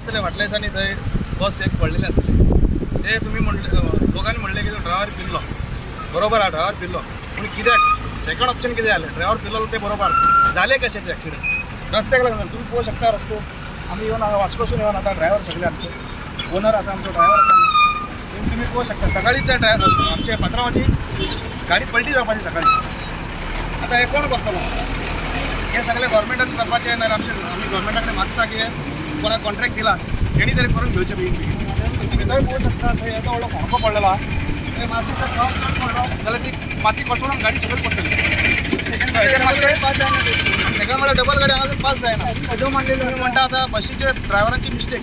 आसतले फाटल्याच्यानी थंय बस एक पडलेली आसली ते तुमी म्हणले लोकांनी म्हणले की तो ड्रायव्हर पिल्लो बरोबर हा ड्रायव्हर पिल्लो पूण कित्याक सेकंड ऑप्शन कितें जालें ड्रायव्हर पिल्लो ते बरोबर जालें कशें ते एक्सिडेंट रस्त्याक लागून तुम्ही पळोवंक शकता रस्तो आमी येवन हांगा वास्कोसून येवन आतां ड्रायव्हर सगळे आमचे ओनर आसा आमचो ड्रायव्हर आसा तुम्ही पळोवंक शकता सकाळी त्या ड्रायव्हर आमच्या पात्रांवाची गाडी पलटी जावपाची सकाळी आतां हे कोण करतलो हे सगळे गव्हर्मेंटान करपाचें ना आमी गव्हर्मेंटाक मागता की कोणाक कॉन्ट्रॅक्ट दिला तेणी तरी करून घेवचें बेगीन बेगीन तुम्ही थंय पळोवंक शकता थंय येदो व्हडलो खोणको पडलेला ते मातशें पावस पडलो जाल्यार ती माती कोसळून गाडी सकयल पडटली सगळ्या म्हणल्यार डबल गाडी हांगा पास जायना तुम्ही म्हणटा आतां बशीचे ड्रायव्हराची मिस्टेक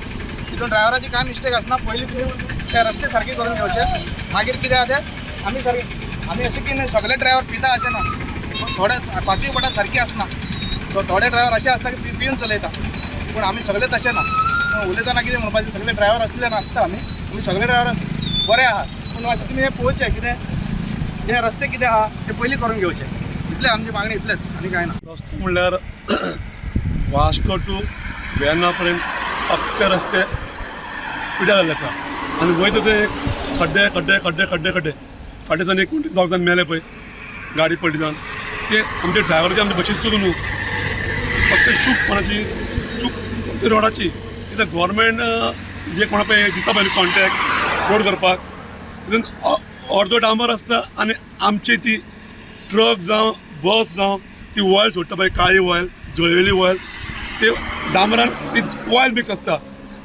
तितून ड्रायव्हराची कांय मिस्टेक आसना पयलीं तुमी ते रस्ते सारके करून घेवचे मागीर कितें आहा तें आमी अशें की सगळे ड्रायव्हर पिता अशें ना थोडे पांचूय बोटां सारकी आसना सो थोडे ड्रायव्हर अशें आसता की पिवन चलयता पूण आमी सगळे तशें ना उलयतना कितें म्हणपाचें सगळे ड्रायव्हर असले नासता आमी सगळे ड्रायव्हर बरे आहात पूण अशें तुमी हें पळोवचें कितें हे रस्ते कितें आहा ते पयलीं करून घेवचे इतलें आमची मागणी इतलेंच आनी कांय ना रस्तो म्हणल्यार वास्को टू वेर्ना पर्यंत अख्खे रस्ते पिड्यार जाल्ले आसा आनी वयता ते खड्डे खड्डे खड्डे खड्डे खड्डे फाटी सावन एक दोग जाण मेले पळय गाडी पलटी जावन ते आमचे ड्रायव्हराची आमच्या बशीची चूक न्हू फक्त चूक कोणाची चूक रोडाची कित्याक गव्हर्मेंट जे कोणा पळय दिता पळय कॉन्ट्रॅक्ट रोड करपाक तितून अर्दो डांबर आसता आनी आमची ती ट्रक जावं बस जावं ती ऑयल सोडटा पळय काळी ऑयल जळयली ऑयल ते डांबरान ती ऑयल मिक्स आसता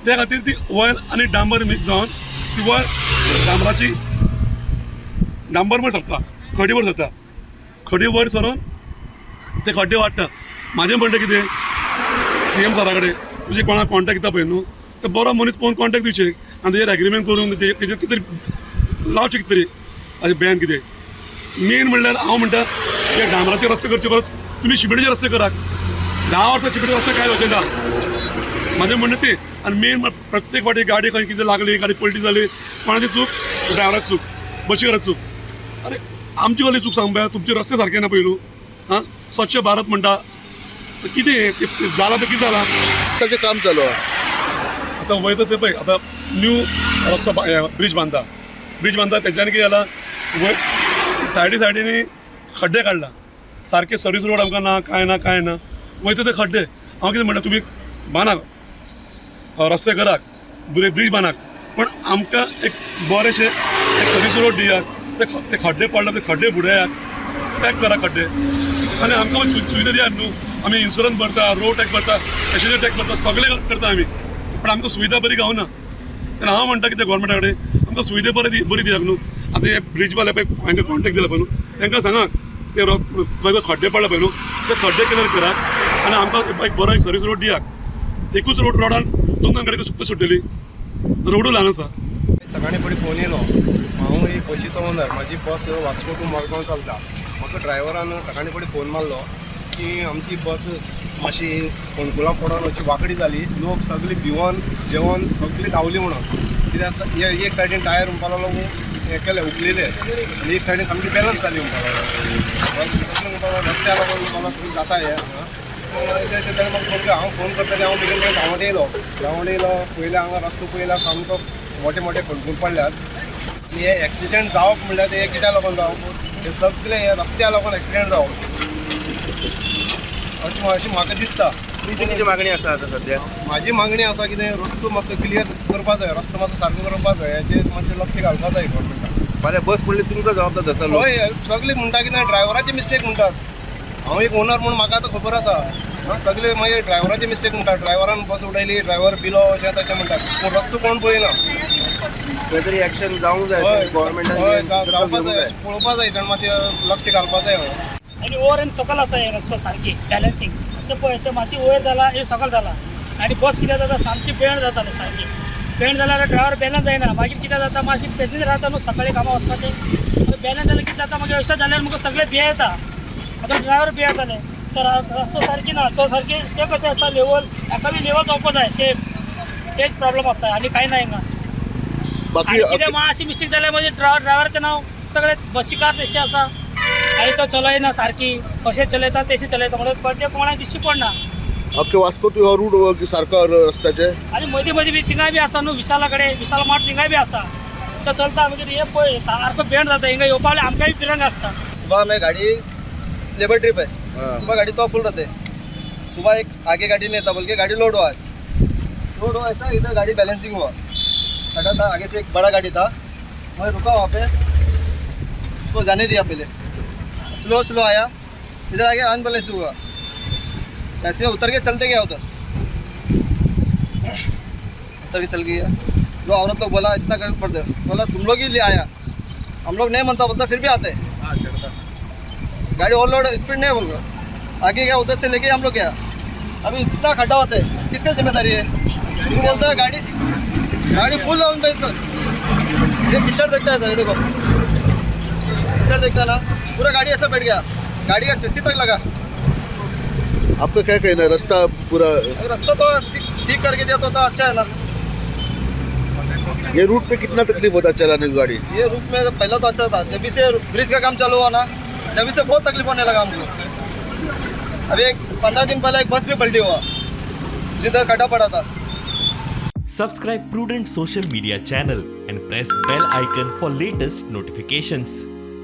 त्या खातीर ती ऑयल आनी डांबर मिक्स जावन ती ऑयल डांबर वयर सरता खडी वयर सरता खडी वयर सरून ते खड्डे वाडटा म्हाजें म्हणटा कितें CM सरा कडेन तुजे कोणाक कॉन्टॅक्ट दिता पळय न्हू ते बरो मनीस पळोवन कॉन्टॅक्ट दिवचे आनी तेजेर एग्रीमेंट करून तेजेर कितें लावचें कितें तरी अशें बॅन कितें मेन म्हणल्यार हांव म्हणटा की डांबराचे रस्ते करचे परस तुमी शिमेटाचे रस्ते करात 10 वर्सां शिमेटाचे रस्ते काय जावचे ना म्हाजें म्हणणें तें आनी मेन प्रत्येक फावटी गाडी खंय कितें लागली गाडी पलटी जाली कोणाची चूक ड्रायव्हराची चूक बशीकाराची चूक अरे आमची वाली चूक सांग पळय तुमचे रस्ते सारके ना पळय हां स्वच्छ भारत म्हणटा कितें जाला तर कितें जाला ताचें काम चालू आहा आतां वयता तें पळय आतां न्यू रस्तो ब्रीज बांदता तेंच्यांनी कितें जाला वयर सायडीनी खड्डे काडला सारके सर्वीस रोड आमकां ना कांय ना वयता ते खड्डे हांव कितें म्हणटा तुमी बांदात रस्ते करात ब्रीज बांदात पण आमकां एक बरेशे एक सर्वीस रोड दियात ते खड्डे पडला ते खड्डे बुडयात टॅक करा खड्डे आनी आमकां सुविधा दियात न्हू आमी इन्शुरन्स भरता रोड टॅक्स भरता पॅसेंजर टॅक्स भरता सगळे करता आमी पण आमकां सुविधा बरी गावना तेन्ना हांव म्हणटा कितें गोवोरमेंटा कडेन आमकां सुविधा बरी दियात न्हू आतां हे ब्रीजवाले पळय हांकां कॉन्टॅक्ट दिला पळय न्हू तांकां सांगात ते खंय खड्डे पडला पळय न्हू ते खड्डे क्लियर करात आनी आमकां एक बरो एक सर्वीस रोड दियात एकूच रोडान 2 गाडी सुक्क सुट्टेली रोडू ल्हान आसा सकाळी फुडें फोन येयलो हांव एक बशीचो ओनर म्हाजी बस वास्को टू मडगांव चलता म्हाका ड्रायव्हरान सकाळी फुडें फोन मारलो की आमची बस मातशी फोंडकुलां पडोन अशी वांकडी जाली लोक सगळीं भिवून जेवण सगळीं धांवली म्हणून कित्याक एक सायडीन टायर म्हणपाक लागलो हें केलें उकलेले आनी एक सायडीन सामकी बॅलन्स जाली म्हणपाक लागलो सगळें म्हणपाक रस्त्या लागून म्हाका सगळें जाता हें अशें जाल्यार म्हाका फोन हांव फोन करतलें हांव बेगीन धांवत येयलो पयलीं हांगा रस्तो पयला सामको मोठे मोठे खडकूल पडल्यात आनी हे एक्सिडेंट जावप म्हणल्यार ते कित्याक लागून जावप हे सगळे हे रस्त्या लागून एक्सिडेंट जावप अशी म्हाका दिसता कितें मागणी आसा आतां सद्या म्हाजी मागणी आसा कितें रस्तो मातसो क्लियर करपा जाय रस्तो मातसो सारको करपा जाय हेचेर मातशें लक्ष घालपा जाय गव्हर्मेंटान फाल्यां बस पडली तुमकां जबाबदार धरतलो हय सगळीं म्हणटा कितें ड्रायव्हराची मिस्टेक म्हणटात हांव एक ओनर म्हणून म्हाका आतां खबर आसा सगळे मागीर ड्रायव्हराची मिस्टेक म्हणटात ड्रायव्हरान बस उडयली ड्रायव्हर पिलो अशें तशें म्हणटात पूण रस्तो कोण पळयना खंय तरी एक्शन जावंक जाय गव्हर्मेंटान जावपा जाय पळोवपा जाय ताणें मातशें लक्ष घालपा जाय आणि ओवर आणि सकल असा आहे रस्तो सारखी बॅलन्सिंग ते पळय ते माती वयर जाला हे सकल जाला आणि बस कितें जाता सामकी बेंड जाताले सारकी बेंड जाल्यार ड्रायव्हर बॅलन्स जायना मागीर कितें जाता मातशी पॅसेंजर रावता न्हू सकाळी कामां वचपाचें बॅलन्स जाल्यार कितें जाता मागीर अशें जाल्यार म्हाका सगळे भिये येता आतां ड्रायव्हर भियेताले तर रस्तो सारकी ना तो सारकी ते कशें आसा लेवल हाका बी लेवल जावपा जाय सेम तेच प्रॉब्लेम आसा आनी कांय ना हिंगा बाकी कितें मातशी मिस्टेक जाल्यार मागीर ड्रायव्हराचें नांव सगळे बसीकार तशें आसा आनी तो चलयना सारकी कशें चलयता तशी चलयता म्हणून ते कोणाक दिश्टी पडना अख्खे वास्को टू रूट सारखं रस्त्याचे आणि मध्ये मध्ये बी तिंगा बी असा न्हू विशालाकडे विशाल मार्ट तिंगा बी असा तर चलता म्हणजे हे पळय सारखं बेंड जाता हिंगा येवपाले आमकांय पिरंग असता सुबह में गाड़ी लेबर ट्रिप है, सुबह गाड़ी तो फुल रहते, सुबह एक आगे गाड़ी नहीं था बल्कि गाड़ी लोड हुआ आज, लोड हुआ ऐसा इधर गाड़ी बैलेंसिंग हुआ, खड़ा था आगे से एक बड़ा गाड़ी था, मैं रुका वहाँ पे, उसको जाने दिया पहले, स्लो स्लो आया, इधर आगे अनबैलेंस हुआ, ऐसे उतर के चलते गया उधर के चल गया, जो औरत लोग बोला इतना कर पड़ते, बोला तुम लोग ही ले आया, हम लोग नहीं मनता बोलता फिर भी आते, गाड़ी ओवरलोड स्पीड नहीं बोल रहा, आगे गया उधर से लेके हम लोग गया, अभी इतना खड्डा होता है किसका जिम्मेदारी है? वो बोलता है गाड़ी फुल ऑन पे सर, ये कीचड़ देखता है ये देखो, कीचड़ देखता है ना, पूरा गाड़ी ऐसा बैठ गया, गाड़ी का चस्सी तक लगा। आपका क्या कहना है? रास्ता पूरा रास्ता तो ठीक करके दिया तो अच्छा है ना। ये रूट पे कितना तकलीफ होता है चलाने की गाड़ी? ये रूट में पहले तो अच्छा था, जब से ब्रिज का काम चालू हुआ ना जब से बहुत तकलीफ होने लगा हमको। अभी 15 दिन पहले एक बस भी पलटी हुआ जिधर खड्डा पड़ा था। Subscribe Prudent Social Media channel and press bell icon for latest notifications.